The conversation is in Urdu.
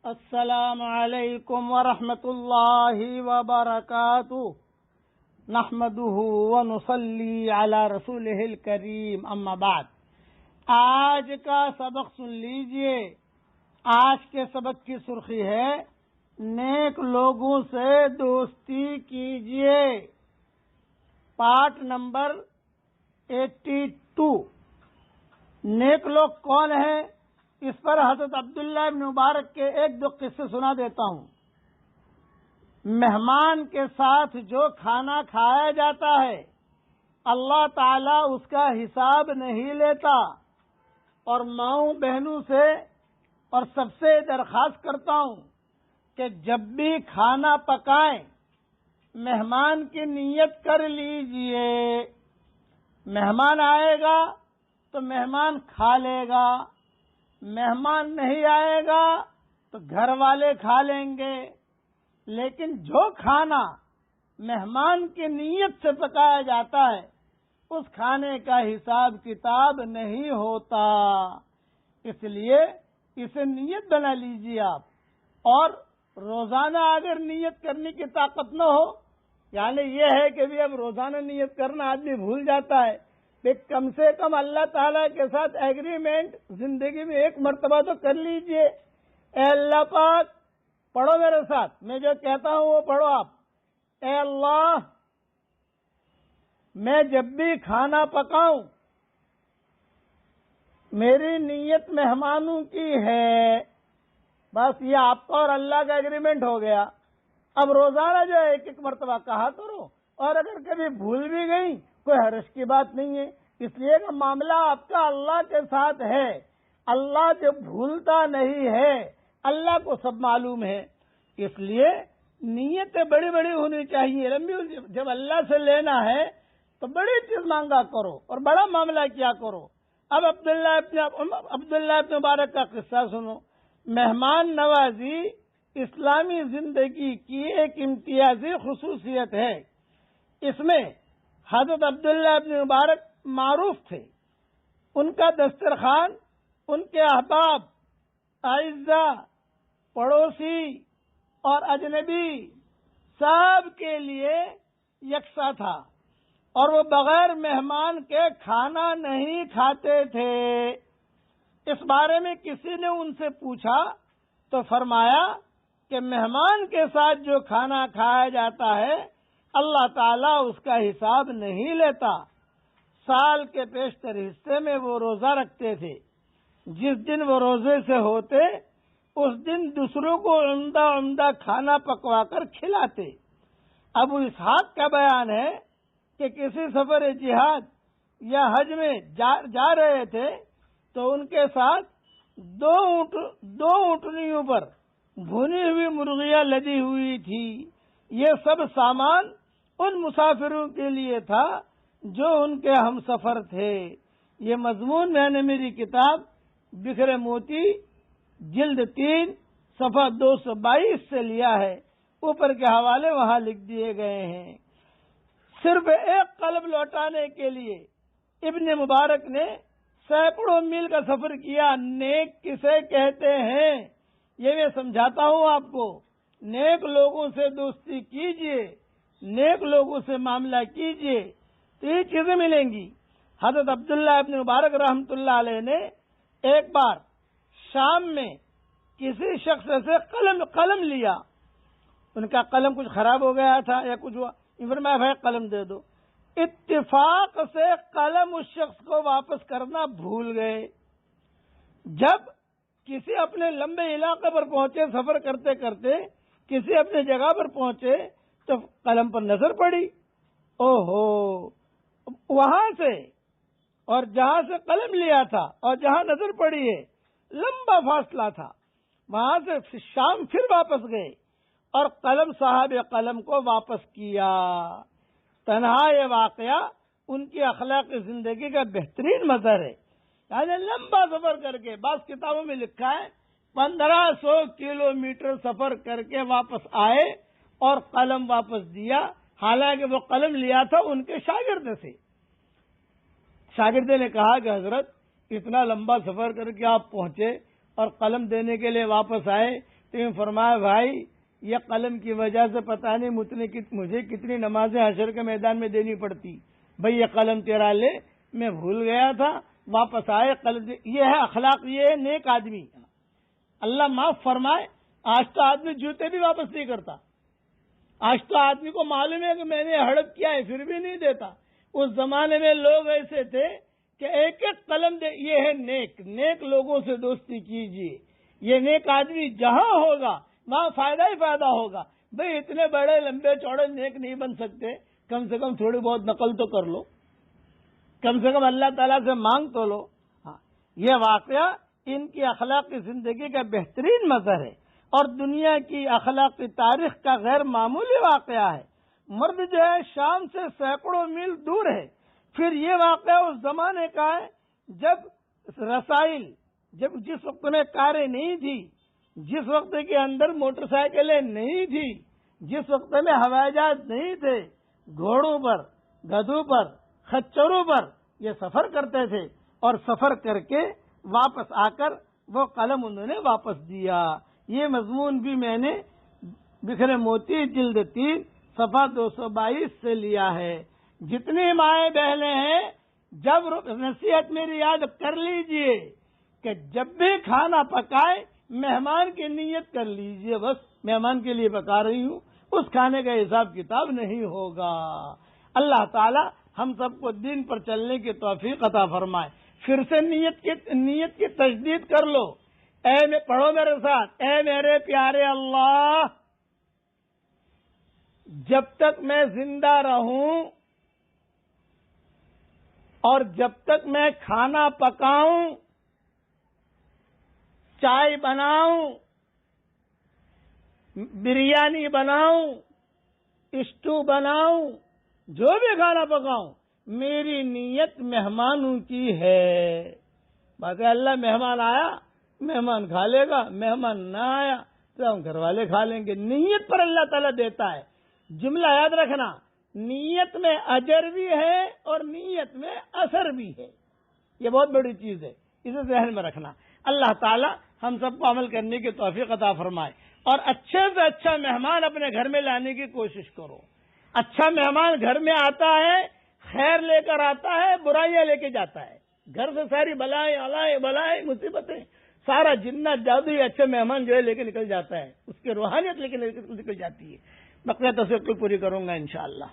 السلام علیکم ورحمۃ اللہ وبرکاتہ نحمده ونصلی علی رسولہ الکریم اما بعد۔ آج کا سبق سن لیجئے۔ آج کے سبق کی سرخی ہے نیک لوگوں سے دوستی کیجئے، پارٹ نمبر 82۔ نیک لوگ کون ہیں؟ اس پر حضرت عبداللہ ابن مبارک کے ایک دو قصے سنا دیتا ہوں۔ مہمان کے ساتھ جو کھانا کھایا جاتا ہے اللہ تعالیٰ اس کا حساب نہیں لیتا، اور ماؤں بہنوں سے اور سب سے درخواست کرتا ہوں کہ جب بھی کھانا پکائیں مہمان کی نیت کر لیجئے۔ مہمان آئے گا تو مہمان کھا لے گا، مہمان نہیں آئے گا تو گھر والے کھا لیں گے، لیکن جو کھانا مہمان کی نیت سے پکایا جاتا ہے اس کھانے کا حساب کتاب نہیں ہوتا۔ اس لیے اسے نیت بنا لیجیے آپ، اور روزانہ اگر نیت کرنے کی طاقت نہ ہو، یعنی یہ ہے کہ بھی اب روزانہ نیت کرنا آدمی بھول جاتا ہے، کم سے کم اللہ تعالیٰ کے ساتھ ایگریمنٹ زندگی میں ایک مرتبہ تو کر لیجئے۔ اے اللہ پاک، پڑھو میرے ساتھ، میں جو کہتا ہوں وہ پڑھو آپ۔ اے اللہ، میں جب بھی کھانا پکاؤں میری نیت مہمانوں کی ہے، بس یہ آپ کا اور اللہ کا ایگریمنٹ ہو گیا۔ اب روزانہ جو ہے ایک ایک مرتبہ کہا کرو، اور اگر کبھی بھول بھی گئی کوئی حرج کی بات نہیں ہے، اس لیے کہ معاملہ آپ کا اللہ کے ساتھ ہے۔ اللہ جو بھولتا نہیں ہے، اللہ کو سب معلوم ہے، اس لیے نیتیں بڑی بڑی ہونی چاہیے، لمبی۔ جب اللہ سے لینا ہے تو بڑی چیز مانگا کرو اور بڑا معاملہ کیا کرو۔ اب عبداللہ ابن مبارک کا قصہ سنو۔ مہمان نوازی اسلامی زندگی کی ایک امتیازی خصوصیت ہے۔ اس میں حضرت عبداللہ ابن مبارک معروف تھے۔ ان کا دسترخوان ان کے احباب، اعزاء، پڑوسی اور اجنبی سب کے لیے یکساں تھا، اور وہ بغیر مہمان کے کھانا نہیں کھاتے تھے۔ اس بارے میں کسی نے ان سے پوچھا تو فرمایا کہ مہمان کے ساتھ جو کھانا کھایا جاتا ہے اللہ تعالیٰ اس کا حساب نہیں لیتا۔ سال کے بیشتر حصے میں وہ روزہ رکھتے تھے، جس دن وہ روزے سے ہوتے اس دن دوسروں کو عمدہ عمدہ کھانا پکوا کر کھلاتے۔ ابو اسحاق کا بیان ہے کہ کسی سفر جہاد یا حج میں جا رہے تھے تو ان کے ساتھ دو اونٹنیوں پر بھنی ہوئی مرغیاں لدی ہوئی تھی۔ یہ سب سامان ان مسافروں کے لیے تھا جو ان کے ہم سفر تھے۔ یہ مضمون میں نے میری کتاب بکھرے موتی جلد 3 صفحہ 222 سے لیا ہے، اوپر کے حوالے وہاں لکھ دیے گئے ہیں۔ صرف ایک قلب لوٹانے کے لیے ابن مبارک نے سینکڑوں میل کا سفر کیا۔ نیک کسے کہتے ہیں یہ میں سمجھاتا ہوں آپ کو۔ نیک لوگوں سے دوستی کیجئے، نیک لوگوں سے معاملہ کیجئے تو یہ چیزیں ملیں گی۔ حضرت عبداللہ ابن مبارک رحمۃ اللہ علیہ نے ایک بار شام میں کسی شخص سے قلم لیا۔ ان کا قلم کچھ خراب ہو گیا تھا یا کچھ ہوا، فرمایا بھائی قلم دے دو۔ اتفاق سے قلم اس شخص کو واپس کرنا بھول گئے۔ جب کسی اپنے لمبے علاقے پر پہنچے، سفر کرتے کرتے کسی اپنے جگہ پر پہنچے تو قلم پر نظر پڑی۔ اوہو، وہاں سے اور جہاں سے قلم لیا تھا اور جہاں نظر پڑی ہے لمبا فاصلہ تھا۔ وہاں سے شام پھر واپس گئے اور قلم صاحب قلم کو واپس کیا۔ تنہا یہ واقعہ ان کی اخلاقی زندگی کا بہترین مظہر ہے۔ یعنی لمبا سفر کر کے، بعض کتابوں میں لکھا ہے 1500 کلومیٹر سفر کر کے واپس آئے اور قلم واپس دیا، حالانکہ وہ قلم لیا تھا ان کے شاگرد سے۔ شاگرد نے کہا کہ حضرت اتنا لمبا سفر کر کے آپ پہنچے اور قلم دینے کے لیے واپس آئے، تو یوں فرمایا بھائی یہ قلم کی وجہ سے پتہ نہیں مجھے کتنی نمازیں حشر کے میدان میں دینی پڑتی. بھائی یہ قلم تیرا لے، میں بھول گیا تھا، واپس آئے قلم. یہ ہے اخلاق، یہ ہے نیک آدمی. اللہ معاف فرمائے، آج تو آدمی جوتے بھی واپس نہیں کرتا. آج تو آدمی کو معلوم ہے کہ میں نے ہڑپ کیا ہے پھر بھی نہیں دیتا. اس زمانے میں لوگ ایسے تھے کہ ایک ایک قلم دے. یہ ہے نیک لوگوں سے دوستی کیجیے. یہ نیک آدمی جہاں ہوگا وہاں فائدہ ہی فائدہ ہوگا. بھئی اتنے بڑے لمبے چوڑے نیک نہیں بن سکتے، کم سے کم تھوڑی بہت نقل تو کر لو، کم سے کم اللہ تعالیٰ سے مانگ تو لو. ہاں، یہ واقعہ ان کی اخلاقی زندگی کا بہترین مظہر ہے اور دنیا کی اخلاقی تاریخ کا غیر معمولی واقعہ ہے. مرد جو ہے شام سے سینکڑوں میل دور ہے. پھر یہ واقعہ اس زمانے کا ہے جب رسائل، جس وقت میں کاریں نہیں تھی، جس وقت کے اندر موٹر سائیکلیں نہیں تھی، جس وقت میں ہوائی جہاز نہیں تھے. گھوڑوں پر، گدھوں پر، خچروں پر یہ سفر کرتے تھے اور سفر کر کے واپس آ کر وہ قلم انہوں نے واپس دیا. یہ مضمون بھی میں نے بکھرے موتی جلد 3 صفحہ 222 سے لیا ہے. جتنی مائیں بہنیں ہیں، جب نصیحت میری یاد کر لیجئے کہ جب بھی کھانا پکائے مہمان کی نیت کر لیجئے، بس مہمان کے لیے پکا رہی ہوں، اس کھانے کا حساب کتاب نہیں ہوگا. اللہ تعالی ہم سب کو دین پر چلنے کی توفیق عطا فرمائے. پھر سے نیت کی تجدید کر لو. پڑھو میرے ساتھ، اے میرے پیارے اللہ، جب تک میں زندہ رہوں اور جب تک میں کھانا پکاؤں، چائے بناؤں، بریانی بناؤں، اسٹو بناؤں، جو بھی کھانا پکاؤں، میری نیت مہمانوں کی ہے. باقی اللہ مہمان آیا مہمان کھا لے گا، مہمان نہ آیا تو ہم گھر والے کھا لیں گے. نیت پر اللہ تعالیٰ دیتا ہے. جملہ یاد رکھنا، نیت میں اجر بھی ہے اور نیت میں اثر بھی ہے. یہ بہت بڑی چیز ہے، اسے ذہن میں رکھنا. اللہ تعالیٰ ہم سب کو عمل کرنے کی توفیق عطا فرمائے. اور اچھے سے اچھا مہمان اپنے گھر میں لانے کی کوشش کرو. اچھا مہمان گھر میں آتا ہے، خیر لے کر آتا ہے، برائیاں لے کے جاتا ہے. گھر سے ساری بلائیں مصیبتیں، سارا جنات جادو اچھے مہمان جو ہے لے کے نکل جاتا ہے، اس کی روحانیت لے کے نکل جاتی ہے. بقیہ تصویر پوری کروں گا انشاءاللہ.